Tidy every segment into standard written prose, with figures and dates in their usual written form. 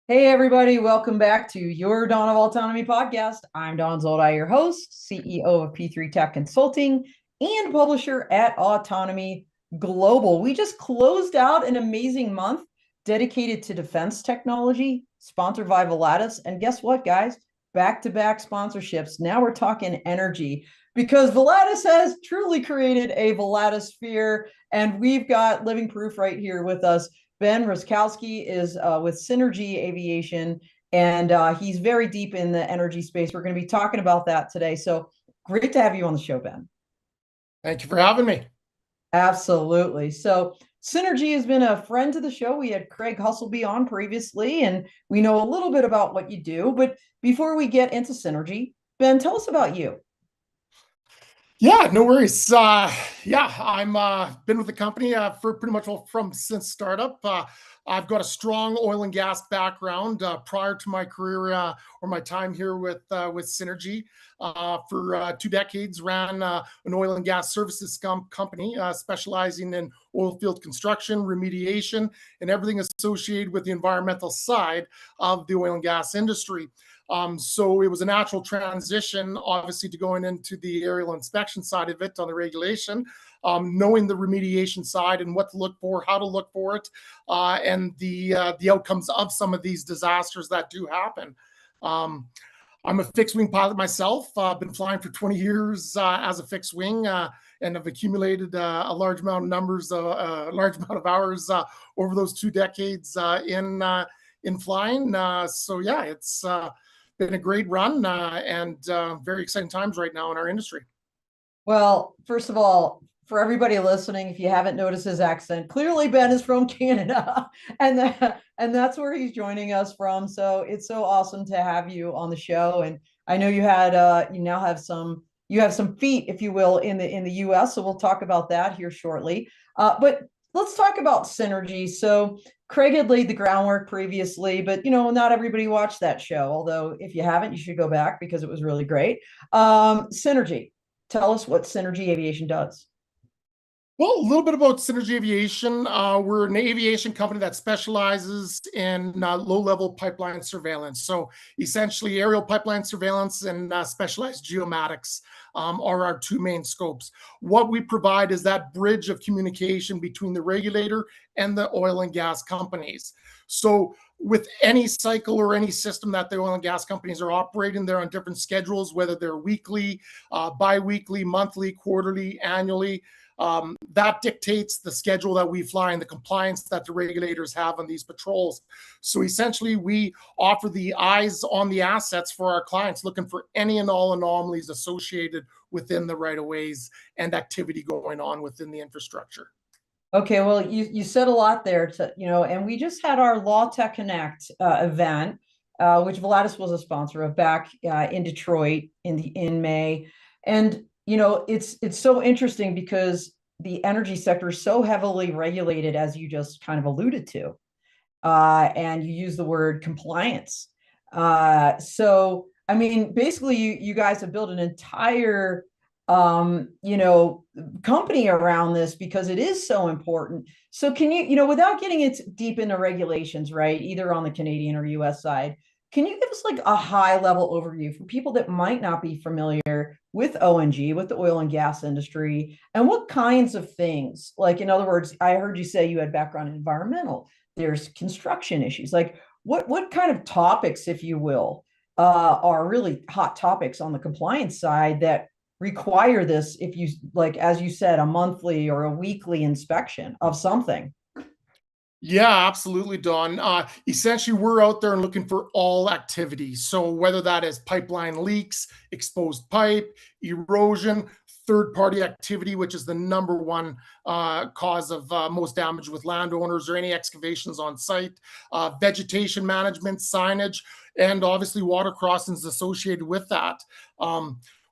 Hey, everybody, welcome back to your Dawn of Autonomy podcast. I'm Dawn Zoldi, your host, CEO of P3 Tech Consulting and publisher at Autonomy Global. We just closed out an amazing month dedicated to defense technology, sponsored by Volatus. And guess what, guys? Back to back sponsorships. Now we're talking energy because Volatus has truly created a Volatusphere, and we've got living proof right here with us. Ben Ruszkowski is with Synergy Aviation, and he's very deep in the energy space. We're going to be talking about that today. So great to have you on the show, Ben. Thank you for having me. Absolutely. So Synergy has been a friend to the show. We had Craig Hustleby on previously, and we know a little bit about what you do. But before we get into Synergy, Ben, tell us about you. Yeah, no worries. I'm been with the company for pretty much from since startup. I've got a strong oil and gas background prior to my career or my time here with Synergy. For 2 decades, ran an oil and gas services company specializing in oil field construction, remediation, and everything associated with the environmental side of the oil and gas industry. So it was a natural transition, obviously, to going into the aerial inspection side of it on the regulation, knowing the remediation side and what to look for, how to look for it, and the outcomes of some of these disasters that do happen. I'm a fixed wing pilot myself. I've been flying for 20 years as a fixed wing, and have accumulated a large amount of numbers, a large amount of hours over those 2 decades in flying. So yeah, it's been a great run and very exciting times right now in our industry. Well, first of all, for everybody listening, if you haven't noticed his accent, clearly Ben is from Canada, and that's where he's joining us from. So it's so awesome to have you on the show. And I know you now have some feet, if you will, in the US. So we'll talk about that here shortly. But let's talk about Synergy. So Craig had laid the groundwork previously, but not everybody watched that show. Although if you haven't, you should go back because it was really great. Synergy, tell us what Synergy Aviation does. Well, a little bit about Synergy Aviation. We're an aviation company that specializes in low-level pipeline surveillance. So essentially, aerial pipeline surveillance and specialized geomatics are our two main scopes. What we provide is that bridge of communication between the regulator and the oil and gas companies. So with any cycle or any system that the oil and gas companies are operating, they're on different schedules, whether they're weekly, bi-weekly, monthly, quarterly, annually. That dictates the schedule that we fly and the compliance that the regulators have on these patrols. So essentially, we offer the eyes on the assets for our clients looking for any and all anomalies associated within the right-of-ways and activity going on within the infrastructure. Okay, well, you said a lot there, and we just had our Law Tech Connect event, which Volatus was a sponsor of back in Detroit in May, and it's so interesting because the energy sector is so heavily regulated, as you just kind of alluded to, and you use the word compliance. So, I mean, basically, you guys have built an entire company around this because it is so important. So can without getting it deep into regulations, right, either on the Canadian or US side, can you give us like a high level overview for people that might not be familiar with ONG, with the oil and gas industry, and what kinds of things? Like, in other words, I heard you say you had background in environmental, there's construction issues. Like, what kind of topics, if you will, are really hot topics on the compliance side that require this, if you like, as you said, a monthly or a weekly inspection of something? Yeah, absolutely, Don. Essentially, we're out there and looking for all activities. So whether that is pipeline leaks, exposed pipe, erosion, third-party activity, which is the number one cause of most damage with landowners, or any excavations on site, vegetation management, signage, and obviously water crossings associated with that.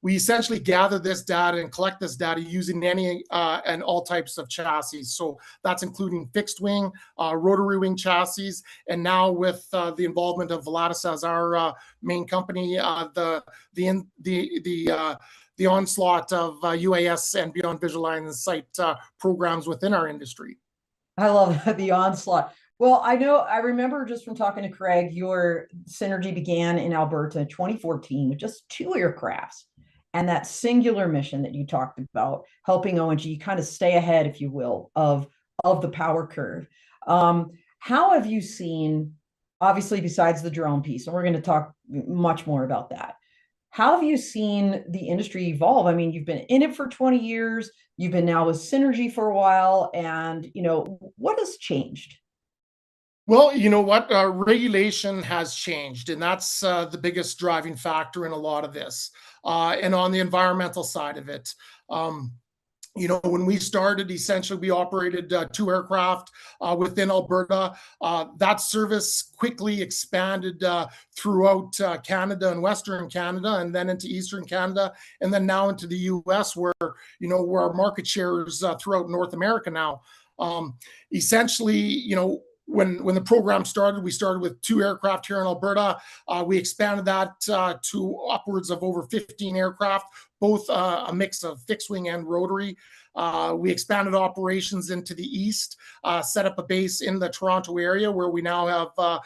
We essentially gather this data and collect this data using any and all types of chassis. So that's including fixed wing, rotary wing chassis, and now with the involvement of Volatus as our main company, the onslaught of UAS and beyond visual line of sight programs within our industry. I love the onslaught. Well, I remember just from talking to Craig, your synergy began in Alberta in 2014 with just two aircrafts. And that singular mission that you talked about, helping ONG kind of stay ahead, if you will, of the power curve. How have you seen, obviously, besides the drone piece, and we're going to talk much more about that. How have you seen the industry evolve? I mean, you've been in it for 20 years, you've been now with Synergy for a while, and what has changed? Well, you know what? Regulation has changed, and that's the biggest driving factor in a lot of this. And on the environmental side of it, um, when we started, essentially, we operated two aircraft within Alberta. That service quickly expanded throughout Canada and Western Canada, and then into Eastern Canada, and then now into the US, where our market share is throughout North America now. Um, Essentially, when the program started, we started with two aircraft here in Alberta. We expanded that to upwards of over 15 aircraft, both a mix of fixed wing and rotary. We expanded operations into the east, set up a base in the Toronto area where we now have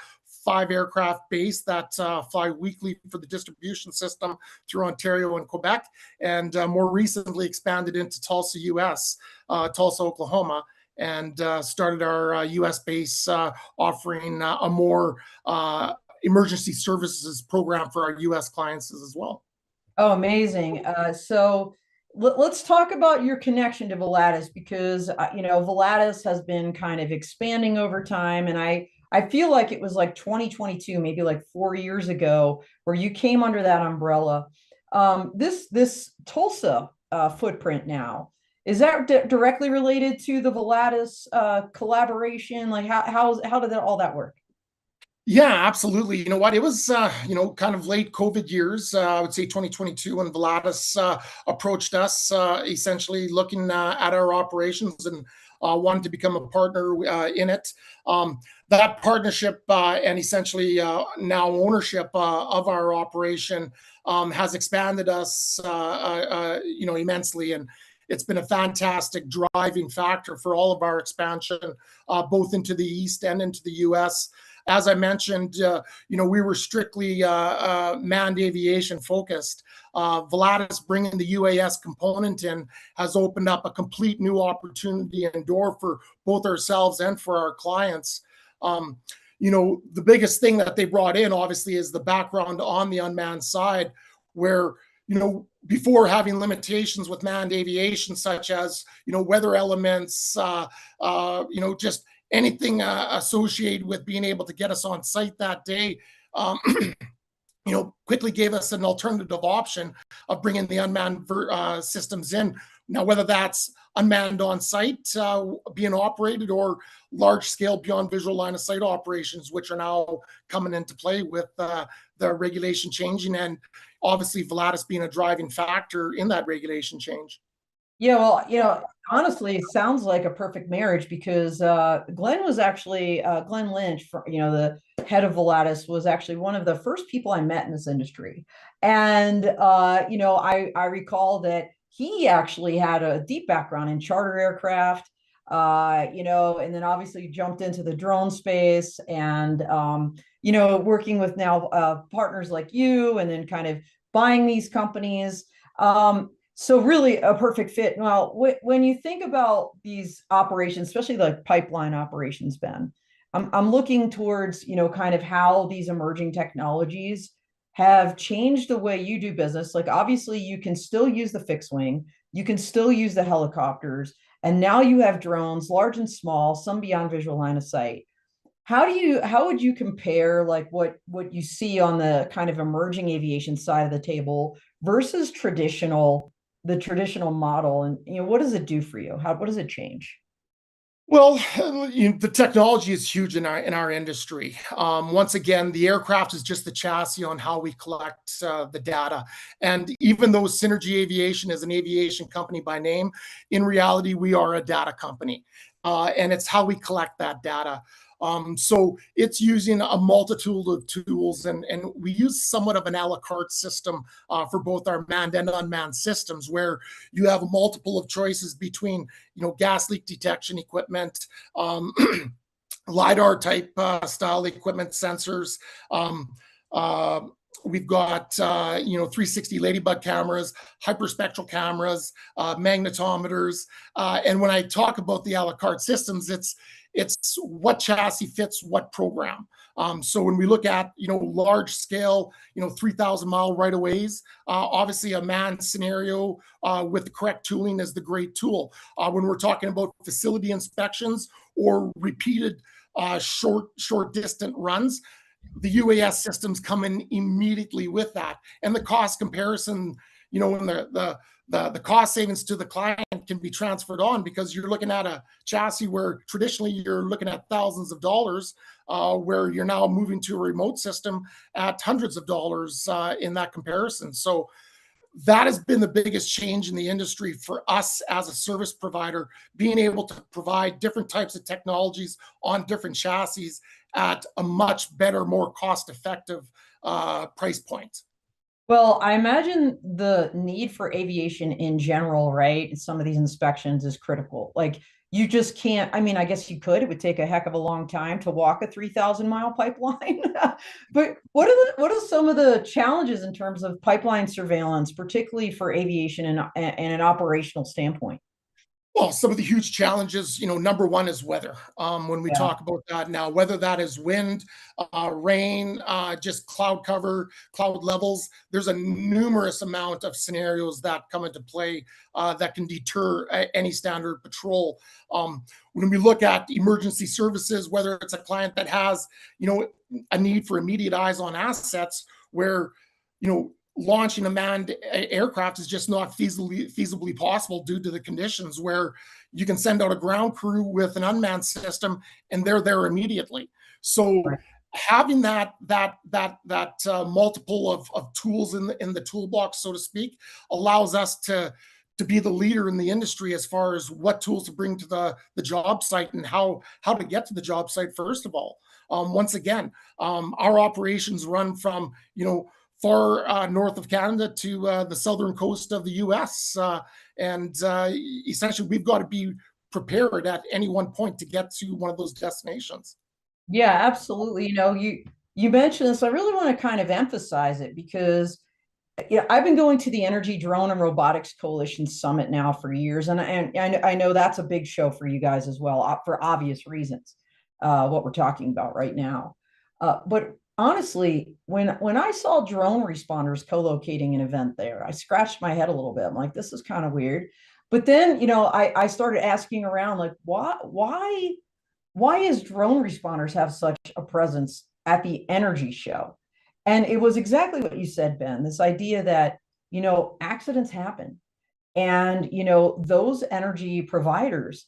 5 aircraft base that fly weekly for the distribution system through Ontario and Quebec, and more recently expanded into Tulsa, Tulsa, Oklahoma, and started our US base offering a more emergency services program for our US clients as well. Oh, amazing. So let's talk about your connection to Volatus because Volatus has been kind of expanding over time, and I feel like it was like 2022, maybe like 4 years ago, where you came under that umbrella. This Tulsa footprint now, is that directly related to the Volatus collaboration? Like how did all that work? Yeah, absolutely. You know what? It was, kind of late COVID years, I would say 2022, when Volatus approached us, essentially looking at our operations and wanted to become a partner in it. That partnership and essentially now ownership of our operation has expanded us, immensely. And it's been a fantastic driving factor for all of our expansion, both into the East and into the US. As I mentioned, we were strictly manned aviation focused. Volatus bringing the UAS component in has opened up a complete new opportunity and door for both ourselves and for our clients. The biggest thing that they brought in, obviously, is the background on the unmanned side, where before having limitations with manned aviation, such as weather elements, just anything associated with being able to get us on site that day, quickly gave us an alternative option of bringing the unmanned systems in. Now, whether that's unmanned on site being operated, or large scale beyond visual line of sight operations, which are now coming into play with the regulation changing, and obviously Volatus being a driving factor in that regulation change. Yeah, well, honestly, it sounds like a perfect marriage because Glenn was actually Glenn Lynch, the head of Volatus, was actually one of the first people I met in this industry, and I recall that he actually had a deep background in charter aircraft, and then obviously jumped into the drone space, and working with now partners like you, and then kind of buying these companies. So really a perfect fit. Now, when you think about these operations, especially like pipeline operations, Ben, I'm looking towards, kind of how these emerging technologies have changed the way you do business. Like obviously you can still use the fixed wing, you can still use the helicopters, and now you have drones, large and small, some beyond visual line of sight. How would you compare like what you see on the kind of emerging aviation side of the table versus the traditional model, and what does it do for you? What does it change? Well, the technology is huge in our industry. Once again, the aircraft is just the chassis on how we collect the data. And even though Synergy Aviation is an aviation company by name, in reality, we are a data company. And it's how we collect that data. So it's using a multitude of tools, and we use somewhat of an a la carte system for both our manned and unmanned systems, where you have a multiple of choices between, gas leak detection equipment, LiDAR type style equipment, sensors. Um, uh, we've got 360 ladybug cameras, hyperspectral cameras, magnetometers, and when I talk about the a la carte systems, it's what chassis fits what program. So when we look at large scale 3,000-mile right of ways, obviously a manned scenario with the correct tooling is the great tool. When we're talking about facility inspections or repeated short distant runs, the UAS systems come in immediately with that, and the cost comparison, and the cost savings to the client can be transferred on, because you're looking at a chassis where traditionally you're looking at thousands of dollars, where you're now moving to a remote system at hundreds of dollars in that comparison. So that has been the biggest change in the industry for us as a service provider, being able to provide different types of technologies on different chassis at a much better, more cost-effective price point. Well, I imagine the need for aviation in general, right? Some of these inspections is critical. Like, you just can't, I mean, I guess you could, it would take a heck of a long time to walk a 3,000-mile pipeline. But what are some of the challenges in terms of pipeline surveillance, particularly for aviation and an operational standpoint? Well, some of the huge challenges, number one is weather. When we Yeah. talk about that now, whether that is wind, rain, just cloud cover, cloud levels, there's a numerous amount of scenarios that come into play that can deter any standard patrol. When we look at emergency services, whether it's a client that has, a need for immediate eyes on assets, where, launching a manned aircraft is just not feasibly possible due to the conditions, where you can send out a ground crew with an unmanned system and they're there immediately. So Right. having that multiple of tools in the toolbox, so to speak, allows us to be the leader in the industry as far as what tools to bring to the job site, and how to get to the job site. First of all, once again, our operations run from far north of Canada to the southern coast of the U.S. And essentially, we've got to be prepared at any one point to get to one of those destinations. Yeah, absolutely. You mentioned this. I really want to kind of emphasize it because I've been going to the Energy Drone and Robotics Coalition Summit now for years, and I know that's a big show for you guys as well, for obvious reasons, what we're talking about right now. But honestly, when I saw drone responders co-locating an event there, I scratched my head a little bit. I'm like, this is kind of weird. But then, I started asking around, like, why is drone responders have such a presence at the energy show? And it was exactly what you said, Ben, this idea that, accidents happen. And, those energy providers,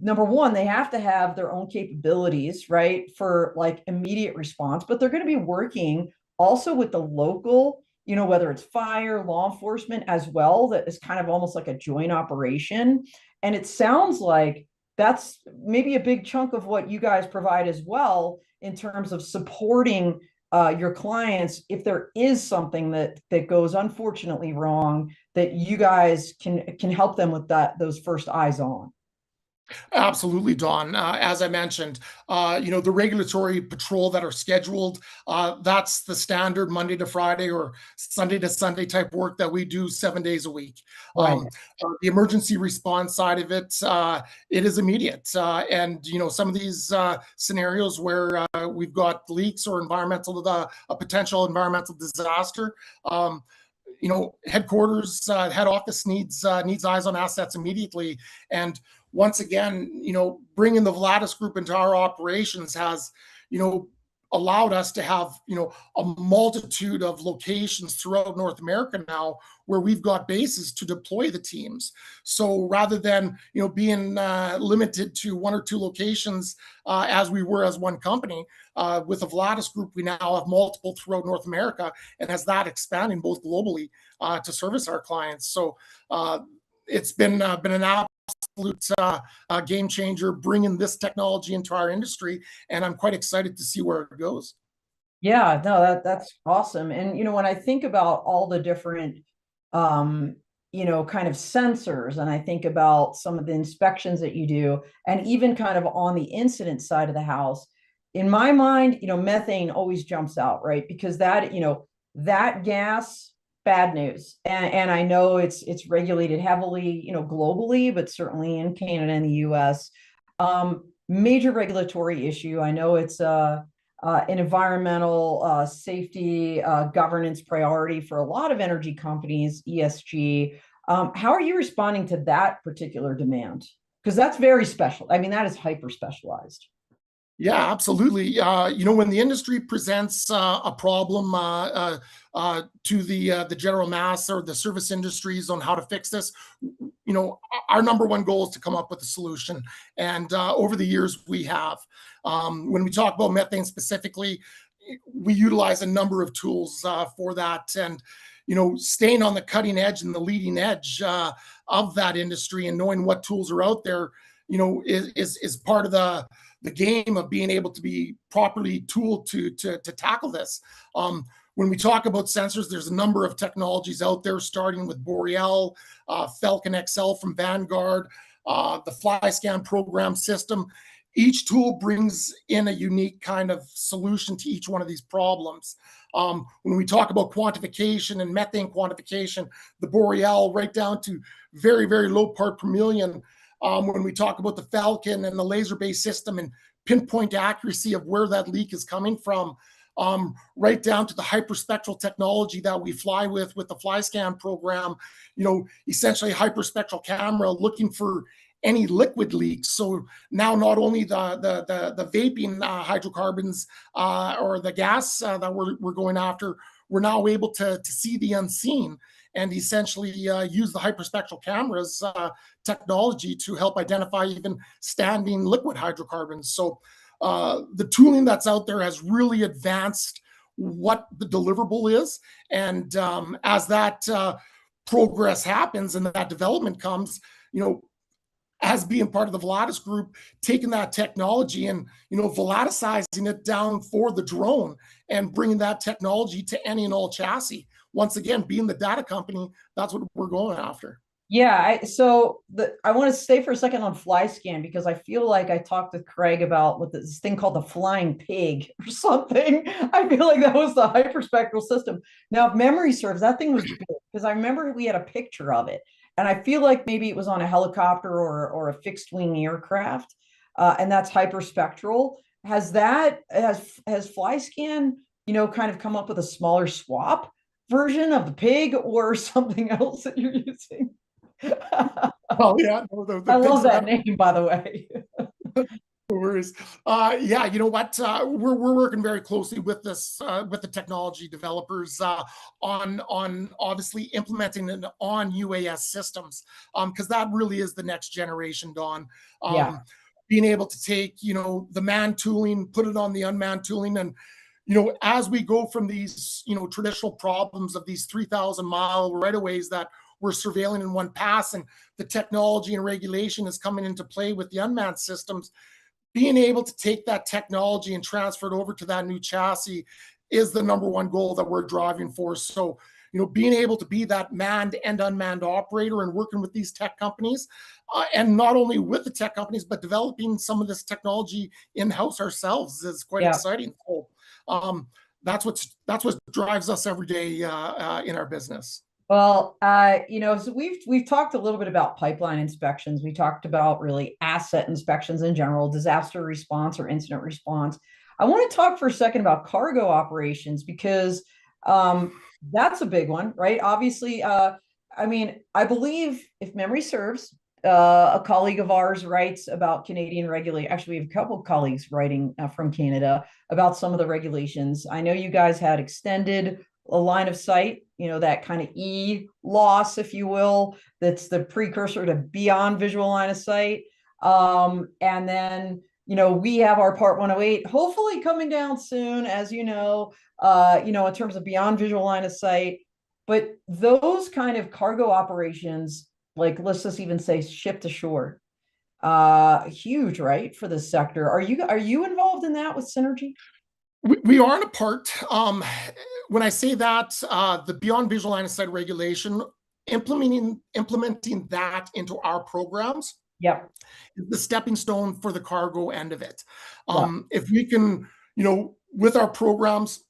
number one, they have to have their own capabilities, right, for like immediate response, but they're going to be working also with the local, whether it's fire, law enforcement as well, that is kind of almost like a joint operation. And it sounds like that's maybe a big chunk of what you guys provide as well, in terms of supporting your clients if there is something that goes unfortunately wrong, that you guys can help them with those first eyes on. Absolutely, Don. As I mentioned, the regulatory patrol that are scheduled, that's the standard Monday to Friday or Sunday to Sunday type work that we do 7 days a week. Right. The emergency response side of it, it is immediate. And, some of these scenarios where we've got leaks or a potential environmental disaster, headquarters, head office needs eyes on assets immediately. And once again, bringing the Volatus Group into our operations has, allowed us to have, a multitude of locations throughout North America now, where we've got bases to deploy the teams. So rather than, being limited to one or two locations as we were as one company, with the Volatus Group, we now have multiple throughout North America, and as that expanding both globally to service our clients. So it's been an absolute game changer, bringing this technology into our industry, and I'm quite excited to see where it goes. Yeah, no, that's awesome. And when I think about all the different kind of sensors, and I think about some of the inspections that you do, and even kind of on the incident side of the house. In my mind, methane always jumps out, right? Because that gas, bad news. And I know it's regulated heavily, globally, but certainly in Canada and the US. Major regulatory issue. I know it's an environmental safety governance priority for a lot of energy companies, ESG. How are you responding to that particular demand? Because that's very special. I mean, that is hyper specialized. Yeah, absolutely. When the industry presents a problem to the general mass or the service industries on how to fix this, our number one goal is to come up with a solution. And over the years, we have. When we talk about methane specifically, we utilize a number of tools for that, and staying on the cutting edge and the leading edge of that industry, and knowing what tools are out there, is part of the game of being able to be properly tooled to tackle this. When we talk about sensors, there's a number of technologies out there, starting with Boreal, Falcon XL from Vanguard, the FlyScan program system. Each tool brings in a unique kind of solution to each one of these problems. When we talk about quantification and methane quantification, the Boreal right down to very, very low part per million. When we talk about the Falcon and the laser-based system and pinpoint accuracy of where that leak is coming from, right down to the hyperspectral technology that we fly with the FlyScan program, essentially hyperspectral camera looking for any liquid leaks. So now not only the vaping hydrocarbons or the gas that we're going after, we're now able to see the unseen, and essentially use the hyperspectral cameras technology to help identify even standing liquid hydrocarbons. So the tooling that's out there has really advanced what the deliverable is. And as that progress happens and that development comes, as being part of the Volatus group, taking that technology and, volaticizing it down for the drone and bringing that technology to any and all chassis. Once again, being the data company, that's what we're going after. Yeah, I want to stay for a second on FlyScan, because I feel like I talked to Craig about this thing called the flying pig or something. I feel like that was the hyperspectral system. Now, if memory serves, that thing was big, because I remember we had a picture of it, and I feel like maybe it was on a helicopter or a fixed wing aircraft, and that's hyperspectral. Has FlyScan, kind of come up with a smaller swap version of the pig or something else that you're using? Oh yeah, no, the I love that have name, by the way. no worries. Yeah, you know what? We're working very closely with with the technology developers on obviously implementing it on UAS systems, because that really is the next generation, Don. Yeah. Being able to take the manned tooling, put it on the unmanned tooling, and as we go from these traditional problems of these 3,000-mile right-of-ways that we're surveilling in one pass, and the technology and regulation is coming into play with the unmanned systems, being able to take that technology and transfer it over to that new chassis is the number one goal that we're driving for. So, being able to be that manned and unmanned operator and working with these tech companies, and not only with the tech companies, but developing some of this technology in-house ourselves is quite exciting. So, that's what drives us every day in our business. Well, so we've talked a little bit about pipeline inspections. We talked about really asset inspections in general, disaster response or incident response. I want to talk for a second about cargo operations, because that's a big one, right? Obviously, I believe, if memory serves, a colleague of ours writes about Canadian regulation. Actually, we have a couple of colleagues writing from Canada about some of the regulations. I know you guys had extended a line of sight, that kind of loss, if you will, that's the precursor to beyond visual line of sight. And then, we have our Part 108 hopefully coming down soon, as in terms of beyond visual line of sight. But those kind of cargo operations, like let's just even say ship to shore, huge, right, for this sector. Are you involved in that with Synergy? We aren't a part. When I say that, the beyond visual line of sight regulation implementing that into our programs Yep. is the stepping stone for the cargo end of it. Yep. If we can, with our programs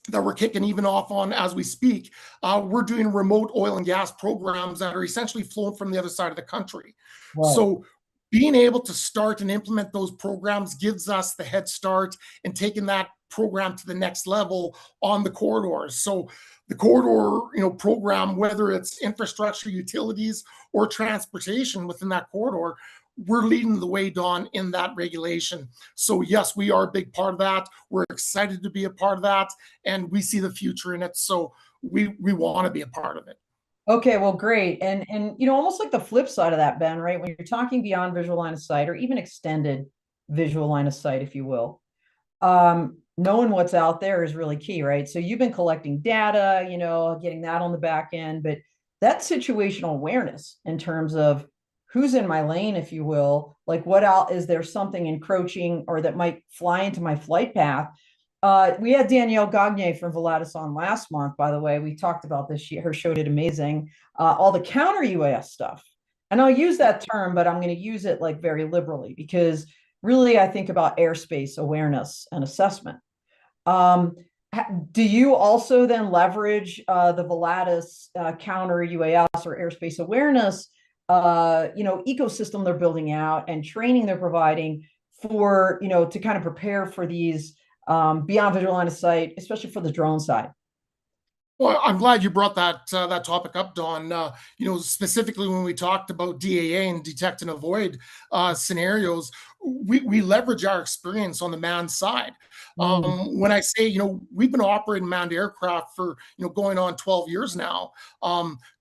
that we're kicking even off on as we speak, we're doing remote oil and gas programs that are essentially flown from the other side of the country. Right. So being able to start and implement those programs gives us the head start in taking that program to the next level on the corridors. So the corridor, program, whether it's infrastructure, utilities, or transportation within that corridor, we're leading the way, Don, in that regulation. So yes, we are a big part of that. We're excited to be a part of that, and we see the future in it. So we want to be a part of it. Okay, well, great. And almost like the flip side of that, Ben, right? When you're talking beyond visual line of sight or even extended visual line of sight, if you will, knowing what's out there is really key, right? So you've been collecting data, getting that on the back end, but that situational awareness in terms of who's in my lane, if you will, like what out is there something encroaching or that might fly into my flight path? We had Danielle Gagne from Volatus on last month, by the way. We talked about this. Her show did amazing. All the counter UAS stuff. And I'll use that term, but I'm going to use it like very liberally because really I think about airspace awareness and assessment. Do you also then leverage the Volatus counter UAS or airspace awareness ecosystem they're building out and training they're providing for, to kind of prepare for these beyond visual line of sight, especially for the drone side? Well, I'm glad you brought that topic up, Don. Specifically when we talked about DAA and detect and avoid scenarios, we leverage our experience on the manned side. When I say, we've been operating manned aircraft for, going on 12 years now.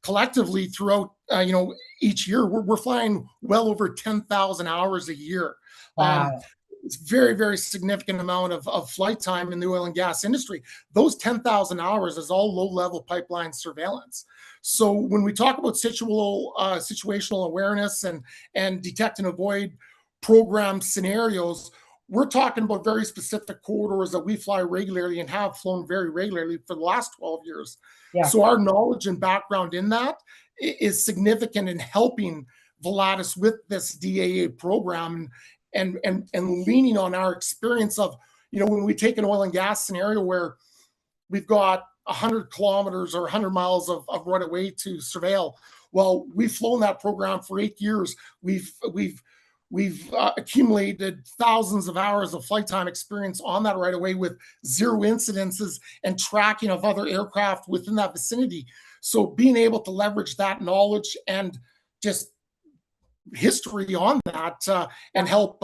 Collectively throughout, each year, we're flying well over 10,000 hours a year. Wow. It's very, very significant amount of flight time in the oil and gas industry. Those 10,000 hours is all low-level pipeline surveillance. So when we talk about situational awareness and detect and avoid program scenarios, we're talking about very specific corridors that we fly regularly and have flown very regularly for the last 12 years. Yeah. So our knowledge and background in that is significant in helping Volatus with this DAA program and leaning on our experience of, when we take an oil and gas scenario where we've got 100 kilometers or 100 miles of right of way to surveil. Well, we've flown that program for 8 years. We've accumulated thousands of hours of flight time experience on that right of way with zero incidences and tracking of other aircraft within that vicinity. So being able to leverage that knowledge and just history on that and help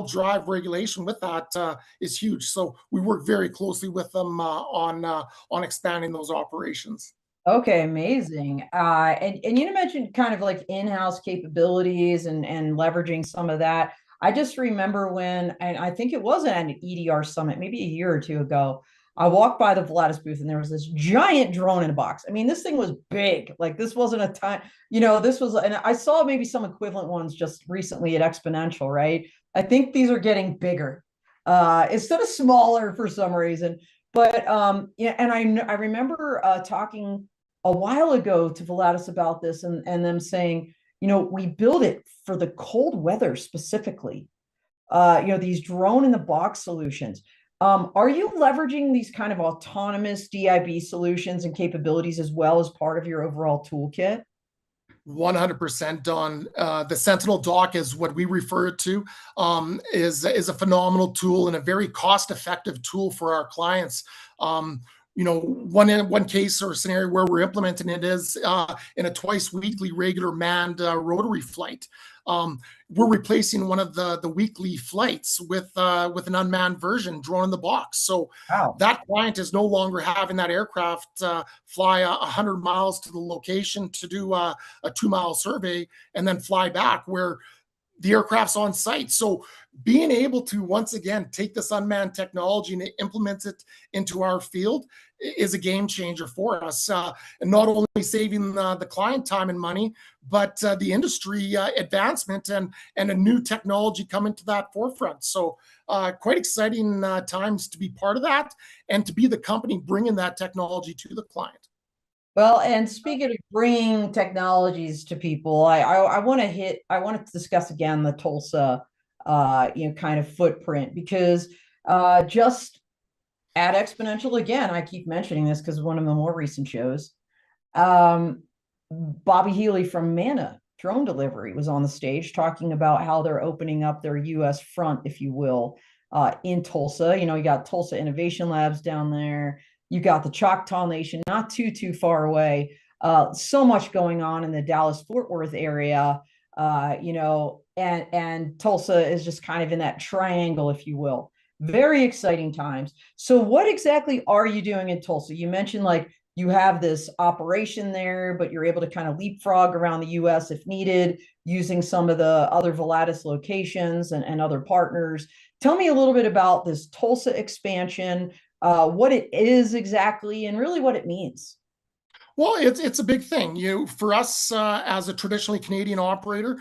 drive regulation with that is huge. So we work very closely with them on expanding those operations. Okay, amazing. And you mentioned kind of like in-house capabilities and leveraging some of that. I just remember when, and I think it was at an EDR summit, maybe a year or two ago, I walked by the Volatus booth and there was this giant drone in a box. I mean, this thing was big. Like this wasn't a time, this was, and I saw maybe some equivalent ones just recently at Exponential, right? I think these are getting bigger instead of smaller for some reason. But and I remember talking a while ago to Volatus about this and them saying, we build it for the cold weather specifically. These drone in the box solutions. Are you leveraging these kind of autonomous DIB solutions and capabilities as well as part of your overall toolkit? 100%, Don. The Sentinel dock is what we refer to, is a phenomenal tool and a very cost-effective tool for our clients. One case or scenario where we're implementing it is in a twice weekly regular manned rotary flight. We're replacing one of the weekly flights with an unmanned version, drone in the box. So Wow. that client is no longer having that aircraft fly 100 miles to the location to do a 2-mile survey and then fly back, where the aircraft's on site. So being able to, once again, take this unmanned technology and implement it into our field is a game changer for us. And not only saving the client time and money, but the industry advancement and a new technology coming to that forefront. So quite exciting times to be part of that and to be the company bringing that technology to the client. Well, and speaking of bringing technologies to people, I want to I want to discuss again the Tulsa, kind of footprint because just at Exponential again, I keep mentioning this because one of the more recent shows, um, Bobby Healy from Mana Drone Delivery was on the stage talking about how they're opening up their U.S. front, if you will, in Tulsa. You got Tulsa Innovation Labs down there. You got the Choctaw Nation, not too far away. So much going on in the Dallas Fort Worth area, and Tulsa is just kind of in that triangle, if you will. Very exciting times. So, what exactly are you doing in Tulsa? You mentioned like you have this operation there, but you're able to kind of leapfrog around the US if needed, using some of the other Volatus locations and other partners. Tell me a little bit about this Tulsa expansion, what it is exactly, and really what it means. Well, it's a big thing. For us as a traditionally Canadian operator,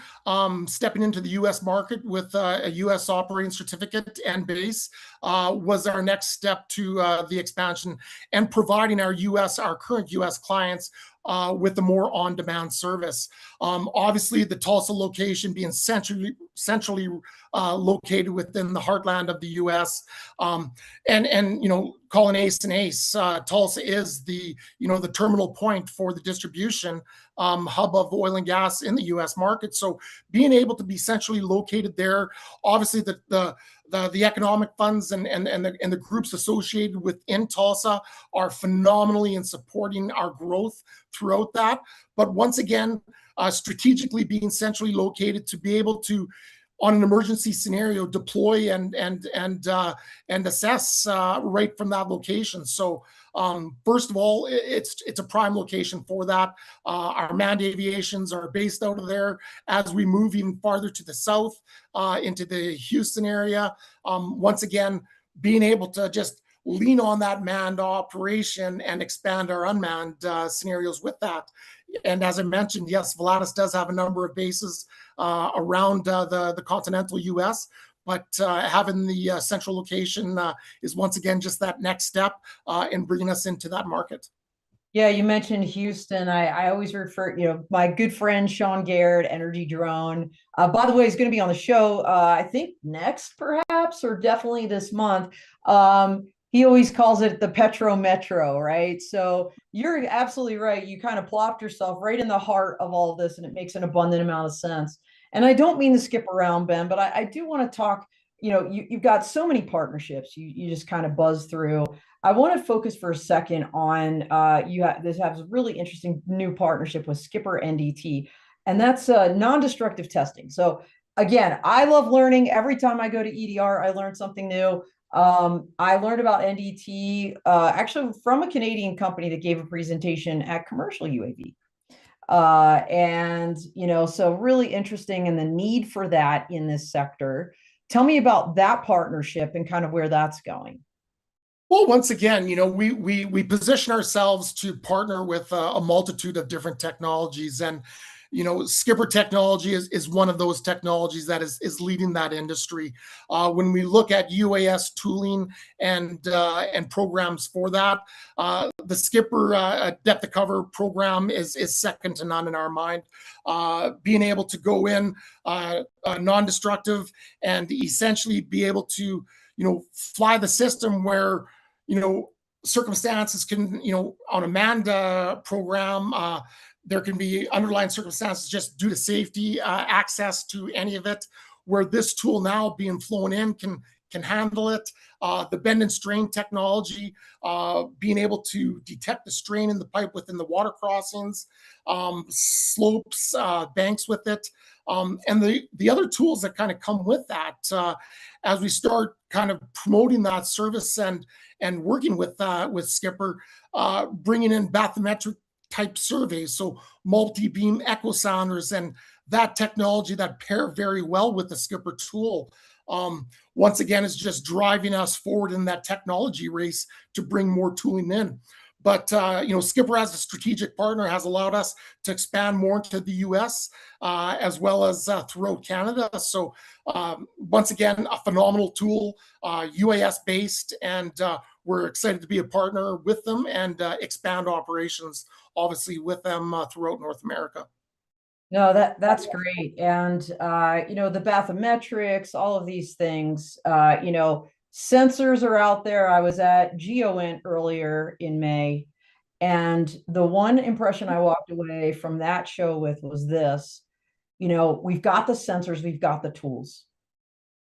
stepping into the U.S. market with a U.S. operating certificate and base was our next step to the expansion and providing our current U.S. clients with a more on-demand service. Obviously, the Tulsa location being centrally located within the heartland of the U.S. And calling ACE an ACE, Tulsa is the terminal point for the distribution hub of oil and gas in the U.S. market. So being able to be centrally located there, obviously the economic funds and the groups associated within Tulsa are phenomenally in supporting our growth throughout that. But once again, strategically being centrally located to be able to, on an emergency scenario, deploy and assess right from that location. So first of all, it's a prime location for that. Our manned aviations are based out of there. As we move even farther to the south into the Houston area, once again, being able to just lean on that manned operation and expand our unmanned scenarios with that. And as I mentioned, yes, Volatus does have a number of bases around the continental U.S., but having the central location is once again just that next step in bringing us into that market. Yeah, you mentioned Houston. I always refer, my good friend Sean Garrett, Energy Drone. By the way, he's going to be on the show, I think next, perhaps, or definitely this month. He always calls it the Petro Metro, right? So you're absolutely right. You kind of plopped yourself right in the heart of all of this, and it makes an abundant amount of sense. And I don't mean to skip around, Ben, but I do want to talk. You've got so many partnerships. You just kind of buzz through. I want to focus for a second on this has a really interesting new partnership with Skipper NDT, and that's non-destructive testing. So again, I love learning. Every time I go to EDR, I learn something new. I learned about NDT actually from a Canadian company that gave a presentation at Commercial UAV. So really interesting and the need for that in this sector. Tell me about that partnership and kind of where that's going. Well, once again, we position ourselves to partner with a multitude of different technologies, and Skipper technology is one of those technologies that is leading that industry. When we look at UAS tooling and programs for that, the Skipper depth of cover program is second to none in our mind. Being able to go in non-destructive and essentially be able to fly the system where circumstances can, on a manned program, there can be underlying circumstances just due to safety, access to any of it, where this tool now being flown in can handle it. The bend and strain technology, being able to detect the strain in the pipe within the water crossings, slopes, banks with it. And the other tools that kind of come with that, as we start kind of promoting that service and working with Skipper, bringing in bathymetric type surveys, so multi-beam echo sounders and that technology that pair very well with the Skipper tool. Once again, is just driving us forward in that technology race to bring more tooling in. But Skipper as a strategic partner has allowed us to expand more into the U.S. As well as throughout Canada. So once again, a phenomenal tool, UAS based, and we're excited to be a partner with them and expand operations obviously with them throughout North America. No, that's great. And the bathymetrics, all of these things, sensors are out there. I was at GeoInt earlier in May, and the one impression I walked away from that show with was this. We've got the sensors, we've got the tools.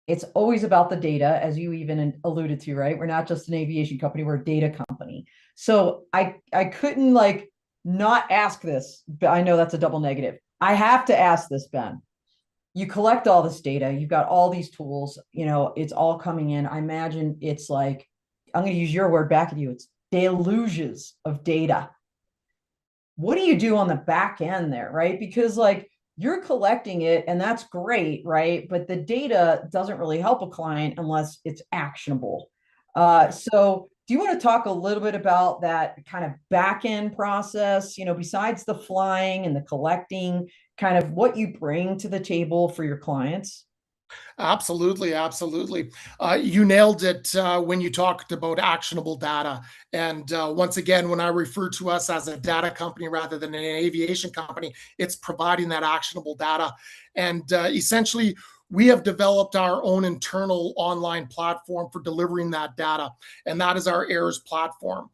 It's always about the data, as you even alluded to, right? We're not just an aviation company, we're a data company. So I couldn't not ask this, but I know that's a double negative. I have to ask this, Ben. You collect all this data, you've got all these tools, it's all coming in. I imagine it's like, I'm going to use your word back at you, it's deluges of data. What do you do on the back end there, right? Because you're collecting it and that's great, right? But the data doesn't really help a client unless it's actionable. So do you want to talk a little bit about that kind of back end process, besides the flying and the collecting, kind of what you bring to the table for your clients? Absolutely, absolutely. You nailed it when you talked about actionable data. And once again, when I refer to us as a data company rather than an aviation company, it's providing that actionable data. And essentially, we have developed our own internal online platform for delivering that data, and that is our AIRS platform.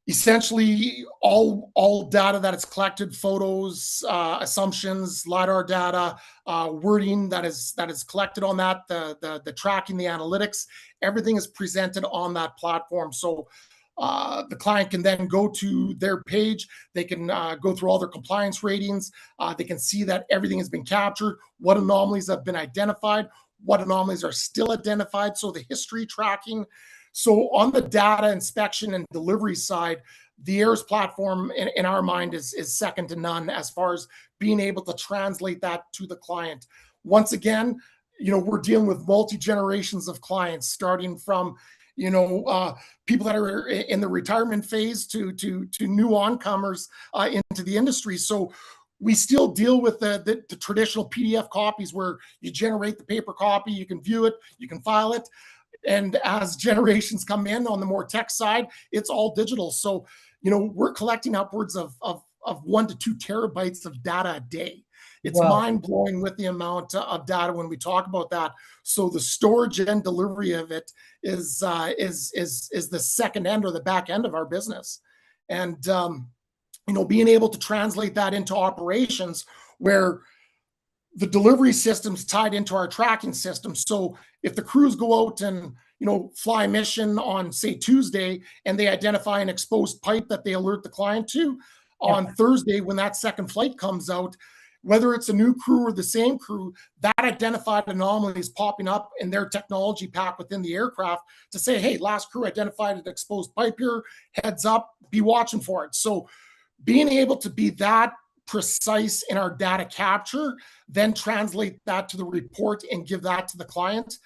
Essentially, all data that is collected, photos, assumptions, lidar data, wording that is collected on that, the tracking, the analytics, everything is presented on that platform. So the client can then go to their page, they can go through all their compliance ratings, they can see that everything has been captured, what anomalies have been identified, what anomalies are still identified, so the history tracking. So on the data inspection and delivery side, the AIRS platform in our mind is second to none as far as being able to translate that to the client. Once again, we're dealing with multi-generations of clients, starting from people that are in the retirement phase to new oncomers into the industry. So we still deal with the traditional PDF copies where you generate the paper copy, you can view it, you can file it. And as generations come in on the more tech side, it's all digital. So, we're collecting upwards of 1 to 2 terabytes of data a day. It's mind blowing with the amount of data when we talk about that. So the storage and delivery of it is the second end or the back end of our business. And, being able to translate that into operations where the delivery system's tied into our tracking system. So if the crews go out and fly a mission on, say, Tuesday, and they identify an exposed pipe that they alert the client to, on Thursday when that second flight comes out, whether it's a new crew or the same crew, that identified anomaly is popping up in their technology pack within the aircraft to say, hey, last crew identified an exposed pipe here, heads up, be watching for it. So being able to be that precise in our data capture, then translate that to the report and give that to the client,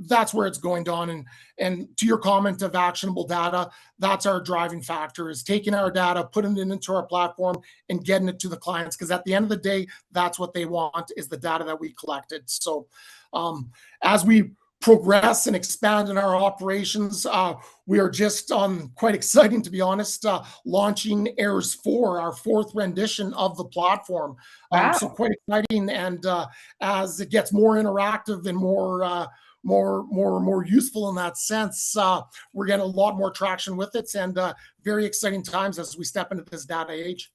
that's where it's going on. And to your comment of actionable data, that's our driving factor, is taking our data, putting it into our platform and getting it to the clients. Because at the end of the day, that's what they want, is the data that we collected. So as we progress and expand in our operations, we are just quite exciting, to be honest, launching AIRS 4, our 4th rendition of the platform. So quite exciting. And as it gets more interactive and more useful in that sense, we're getting a lot more traction with it, and very exciting times as we step into this data age.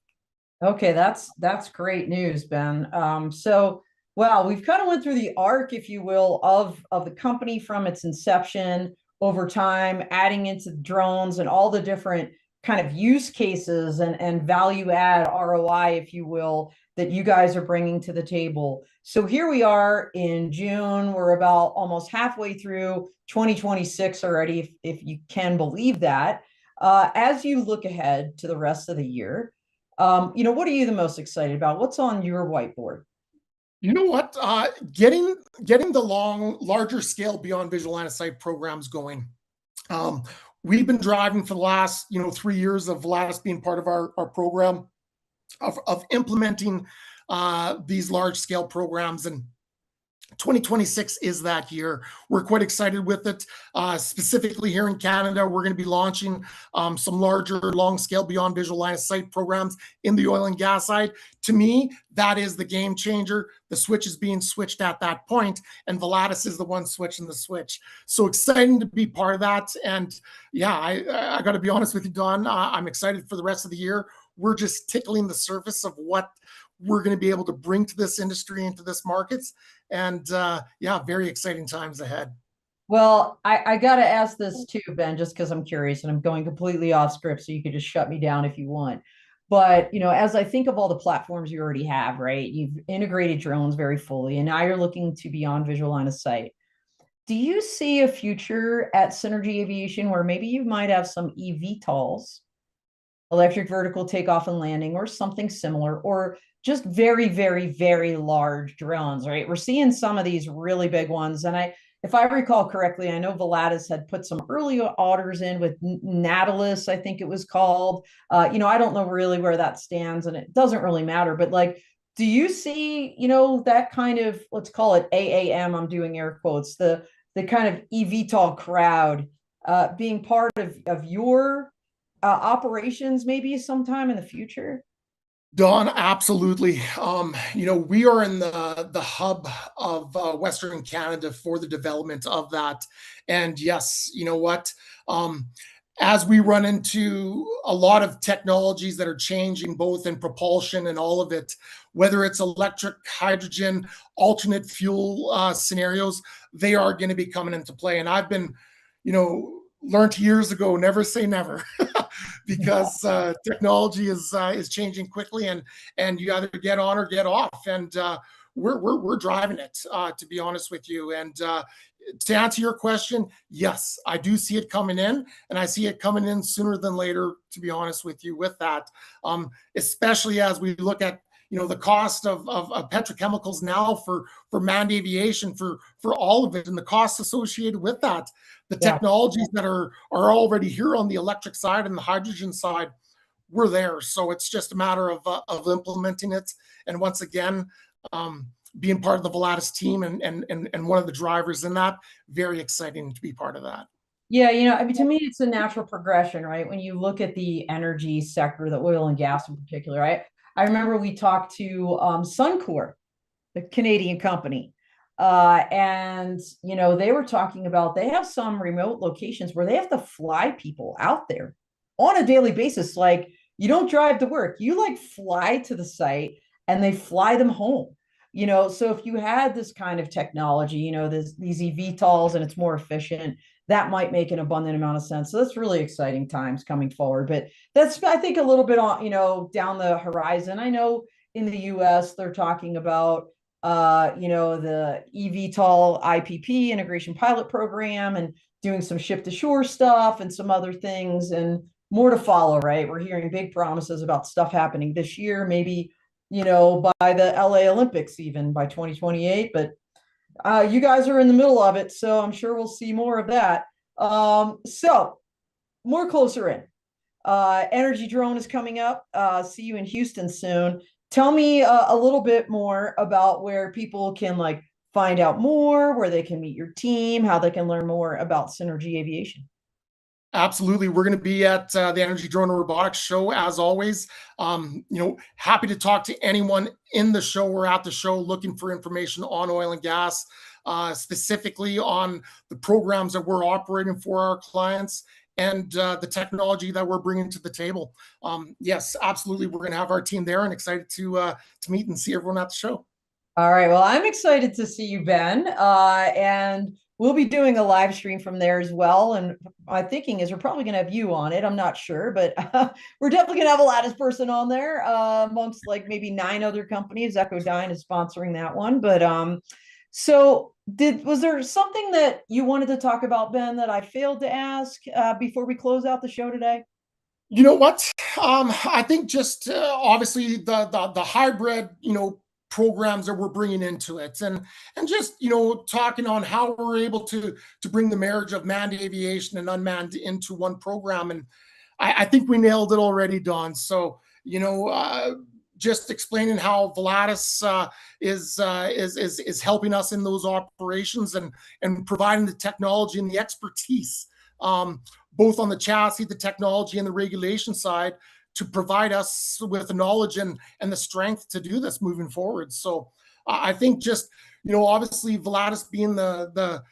Okay, that's great news, Ben. So wow, we've kind of went through the arc, if you will, of the company from its inception over time, adding into drones and all the different kind of use cases and value add ROI, if you will, that you guys are bringing to the table. So here we are in June. We're about almost halfway through 2026 already, if you can believe that. As you look ahead to the rest of the year, what are you the most excited about? What's on your whiteboard? You know what? Getting the larger scale beyond visual line of sight programs going. We've been driving for the last 3 years of Volatus being part of our program of implementing these large scale programs, and 2026 is that year. We're quite excited with it. Specifically here in Canada, we're going to be launching some larger, long-scale, beyond visual line of sight programs in the oil and gas side. To me, that is the game changer. The switch is being switched at that point, and Volatus is the one switching the switch. So exciting to be part of that. And yeah, I got to be honest with you, Don. I'm excited for the rest of the year. We're just tickling the surface of what we're going to be able to bring to this industry, into this markets. And yeah, very exciting times ahead. Well, I got to ask this too, Ben, just because I'm curious and I'm going completely off script, so you could just shut me down if you want. But, as I think of all the platforms you already have, right? You've integrated drones very fully, and now you're looking to beyond visual line of sight. Do you see a future at Synergy Aviation where maybe you might have some eVTOLs, electric vertical takeoff and landing, or something similar, or just very, very, very large drones, right? We're seeing some of these really big ones. And if I recall correctly, I know Volatus had put some early orders in with Nautilus, I think it was called. I don't know really where that stands, and it doesn't really matter. But like, do you see, that kind of, let's call it AAM, I'm doing air quotes, the kind of eVTOL crowd being part of your operations maybe sometime in the future? Don, absolutely. We are in the hub of Western Canada for the development of that. And yes, you know what? As we run into a lot of technologies that are changing, both in propulsion and all of it, whether it's electric, hydrogen, alternate fuel scenarios, they are going to be coming into play. And I've been, learned years ago, never say never. Because technology is changing quickly, and you either get on or get off, and we're driving it, to be honest with you. And to answer your question, yes, I do see it coming in, and I see it coming in sooner than later, to be honest with you, with that, especially as we look at the cost of petrochemicals now for manned aviation, for all of it, and the costs associated with that. The technologies that are already here on the electric side and the hydrogen side, we're there. So it's just a matter of implementing it. And once again, being part of the Volatus team and one of the drivers in that, very exciting to be part of that. Yeah, I mean, to me, it's a natural progression, right? When you look at the energy sector, the oil and gas in particular, right? I remember we talked to Suncor, the Canadian company, and they were talking about they have some remote locations where they have to fly people out there on a daily basis. Like, you don't drive to work, you like fly to the site and they fly them home. So if you had this kind of technology, these eVTOLs, and it's more efficient, that might make an abundant amount of sense. So that's really exciting times coming forward. But that's, I think, a little bit on, down the horizon. I know in the US they're talking about the eVTOL IPP, integration pilot program, and doing some ship to shore stuff and some other things, and more to follow, right? We're hearing big promises about stuff happening this year, maybe, by the LA Olympics, even by 2028. But you guys are in the middle of it, so I'm sure we'll see more of that. So more closer in. Energy Drone is coming up. See you in Houston soon. Tell me a little bit more about where people can find out more, where they can meet your team, how they can learn more about Synergy Aviation. Absolutely. We're going to be at the Energy Drone and Robotics show, as always. Happy to talk to anyone in the show or at the show looking for information on oil and gas, specifically on the programs that we're operating for our clients and the technology that we're bringing to the table. Yes, absolutely. We're going to have our team there, and excited to meet and see everyone at the show. All right. Well, I'm excited to see you, Ben. And we'll be doing a live stream from there as well. And my thinking is we're probably going to have you on it. I'm not sure, but we're definitely going to have a Lattice person on there, amongst maybe 9 other companies. Echodyne is sponsoring that one. But so was there something that you wanted to talk about, Ben, that I failed to ask before we close out the show today? You know what? I think just obviously the hybrid, programs that we're bringing into it, and just talking on how we're able to bring the marriage of manned aviation and unmanned into one program. And I think we nailed it already, Don. So just explaining how Volatus is helping us in those operations and providing the technology and the expertise, both on the chassis, the technology, and the regulation side, to provide us with the knowledge and the strength to do this moving forward. So I think just, obviously Volatus being the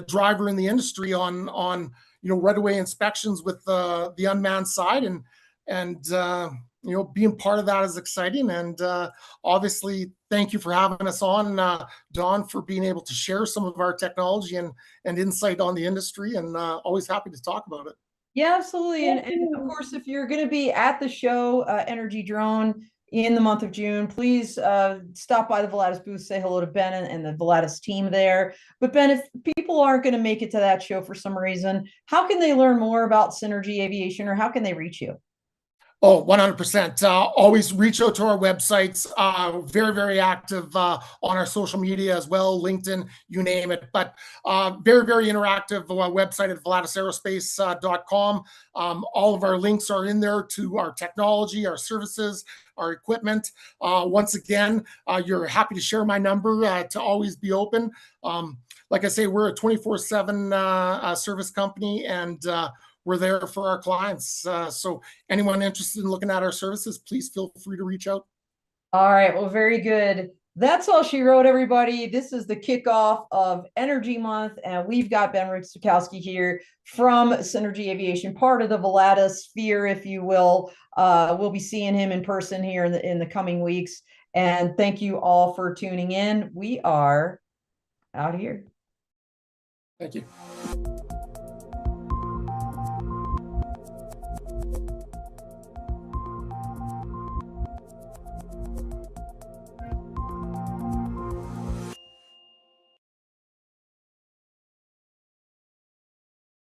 driver in the industry on right-of-way inspections with the unmanned side, and being part of that is exciting. And obviously, thank you for having us on, Don, for being able to share some of our technology and insight on the industry, and always happy to talk about it. Yeah, absolutely. And of course, if you're going to be at the show, Energy Drone, in the month of June, please stop by the Volatus booth, say hello to Ben and the Volatus team there. But Ben, if people aren't going to make it to that show for some reason, how can they learn more about Synergy Aviation, or how can they reach you? Oh, 100%. Always reach out to our websites. Very, very active on our social media as well, LinkedIn, you name it. But very, very interactive website at volatusaerospace.com. All of our links are in there to our technology, our services, our equipment. Once again, you're happy to share my number to always be open. Like I say, we're a 24/7 service company, and we're there for our clients. So anyone interested in looking at our services, please feel free to reach out. All right. Well, very good. That's all she wrote, everybody. This is the kickoff of Energy Month, and we've got Ben Ruszkowski here from Synergy Aviation, part of the Volatus sphere, if you will. We'll be seeing him in person here in the coming weeks. And thank you all for tuning in. We are out here. Thank you.